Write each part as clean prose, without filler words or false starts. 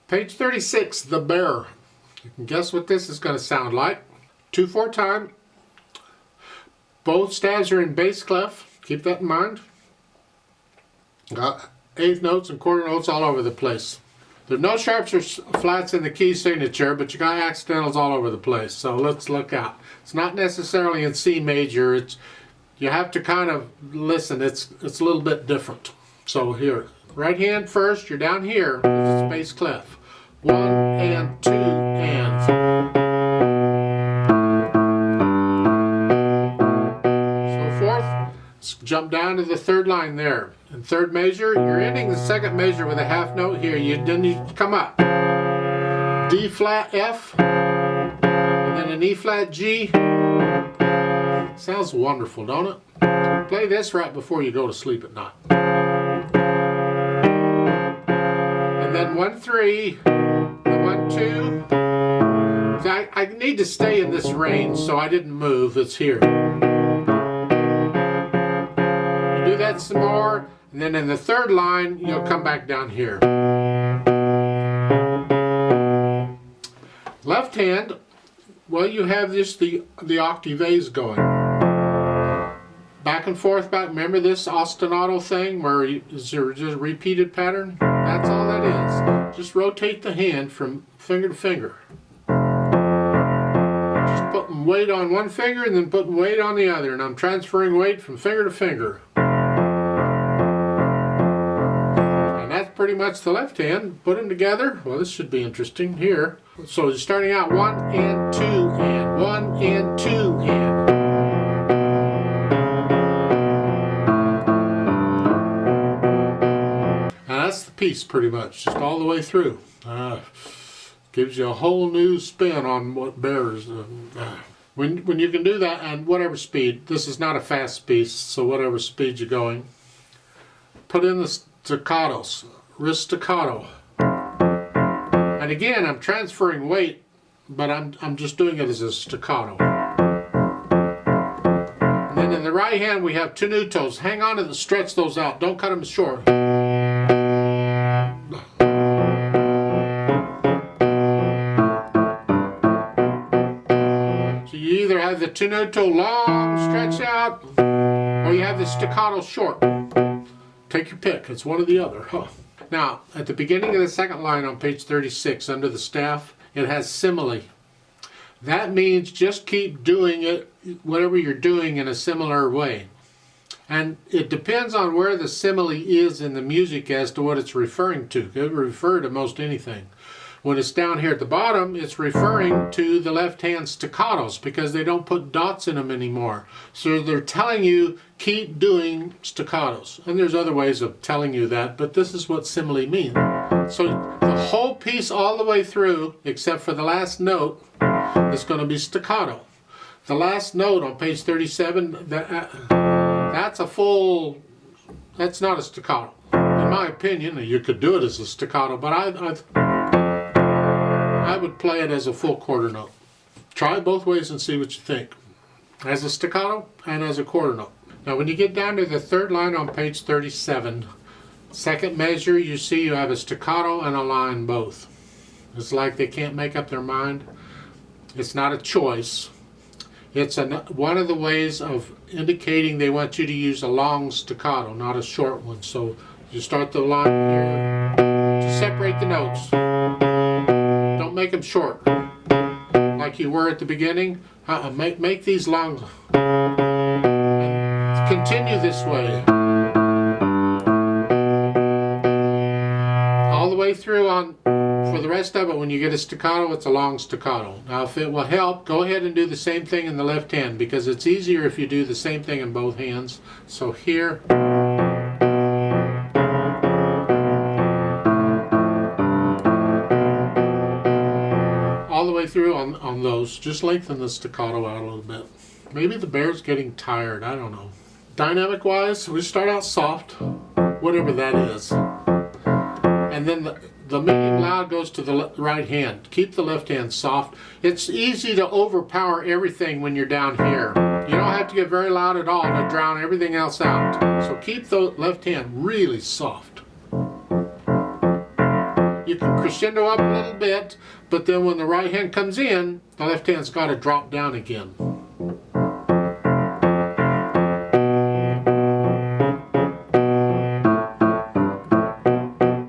Page 36, the bear. You can guess what this is going to sound like. 2/4 time. Both stabs are in bass clef. Keep that in mind. Got eighth notes and quarter notes all over the place. There's no sharps or flats in the key signature, but you got accidentals all over the place. So let's look out. It's not necessarily in C major. You have to kind of listen. It's a little bit different. So here, right hand first. You're down here because it's bass clef. 1 and 2 and. So fourth, let's jump down to the third line there. In third measure, you're ending the second measure with a half note here. Then you come up. D flat F, and then an E flat G. Sounds wonderful, don't it? Play this right before you go to sleep at night. And then 1-3, 1-2. I need to stay in this range, so I didn't move. It's here. You do that some more, and then in the third line, you'll come back down here. Left hand, well, you have just the octaves going. Back and forth, back. Remember this ostinato thing where is there just a repeated pattern? That's all that is. Just rotate the hand from finger to finger. Just putting weight on one finger and then putting weight on the other, and I'm transferring weight from finger to finger. And that's pretty much the left hand. Put them together. Well, this should be interesting here. So you're starting out 1 and 2 and 1 and 2 and. That's the piece pretty much, just all the way through. Gives you a whole new spin on what bears. When you can do that at whatever speed, this is not a fast piece, so whatever speed you're going, put in the staccatos, wrist staccato. And again, I'm transferring weight, but I'm just doing it as a staccato. And then in the right hand, we have tenutos. Hang on to them, stretch those out. Don't cut them short. The tenuto long stretch out, or you have the staccato short. Take your pick. It's one or the other. Now, at the beginning of the second line on page 36, under the staff, it has simile. That means just keep doing it, whatever you're doing, in a similar way. And it depends on where the simile is in the music as to what it's referring to. It could refer to most anything. When it's down here at the bottom, it's referring to the left-hand staccatos because they don't put dots in them anymore. So they're telling you, keep doing staccatos. And there's other ways of telling you that, but this is what simile means. So the whole piece all the way through, except for the last note, is going to be staccato. The last note on page 37, that's not a staccato. In my opinion, you could do it as a staccato, but I would play it as a full quarter note. Try it both ways and see what you think. As a staccato and as a quarter note. Now when you get down to the third line on page 37, second measure, you see you have a staccato and a line both. It's like they can't make up their mind. It's not a choice. It's one of the ways of indicating they want you to use a long staccato, not a short one. So you start the line here to separate the notes. Don't make them short, like you were at the beginning. Make these long. And continue this way. All the way through on. For the rest of it, when you get a staccato, it's a long staccato. Now, if it will help, go ahead and do the same thing in the left hand, because it's easier if you do the same thing in both hands. So here. All the way through on those. Just lengthen the staccato out a little bit. Maybe the bear's getting tired, I don't know. Dynamic wise, we start out soft, whatever that is. And then the medium loud goes to the right hand. Keep the left hand soft. It's easy to overpower everything when you're down here. You don't have to get very loud at all to drown everything else out. So keep the left hand really soft. You can crescendo up a little bit, but then when the right hand comes in, the left hand's got to drop down again.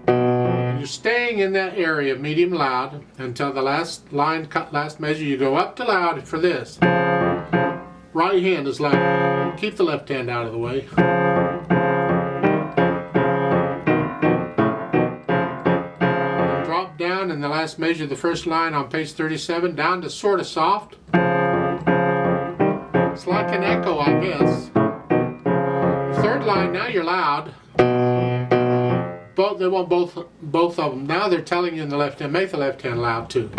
And you're staying in that area, medium loud, until the last line, last measure. You go up to loud for this. Right hand is loud. Keep the left hand out of the way. Down in the last measure, the first line on page 37, down to sort of soft. It's like an echo, I guess. Third line, now you're loud. They want both of them. Now they're telling you in the left hand, make the left hand loud too.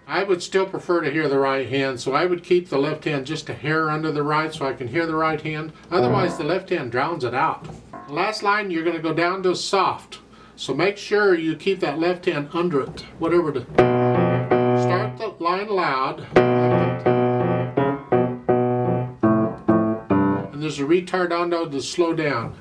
I would still prefer to hear the right hand, so I would keep the left hand just a hair under the right so I can hear the right hand. Otherwise, the left hand drowns it out. Last line, you're going to go down to soft. So make sure you keep that left hand under it. Whatever to start the line loud. And there's a retardando to slow down.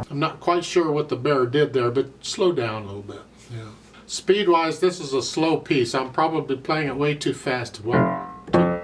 I'm not quite sure what the bear did there, but slow down a little bit. Yeah. Speed-wise, this is a slow piece. I'm probably playing it way too fast. 1, 2, 3.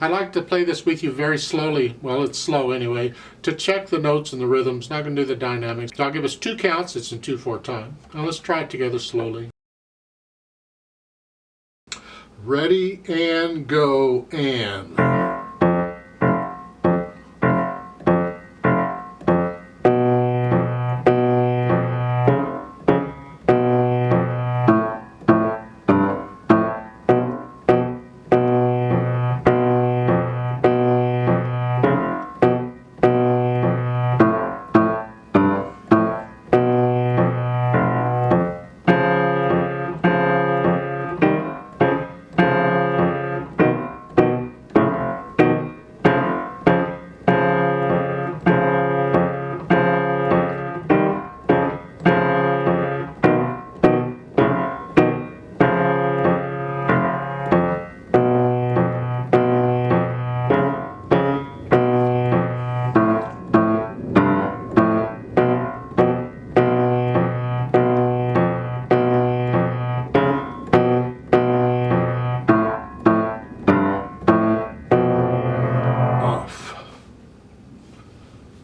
I like to play this with you very slowly, well it's slow anyway, to check the notes and the rhythms. Not going to do the dynamics. So I'll give us 2 counts, it's in 2/4 time. Now let's try it together slowly. Ready and go and.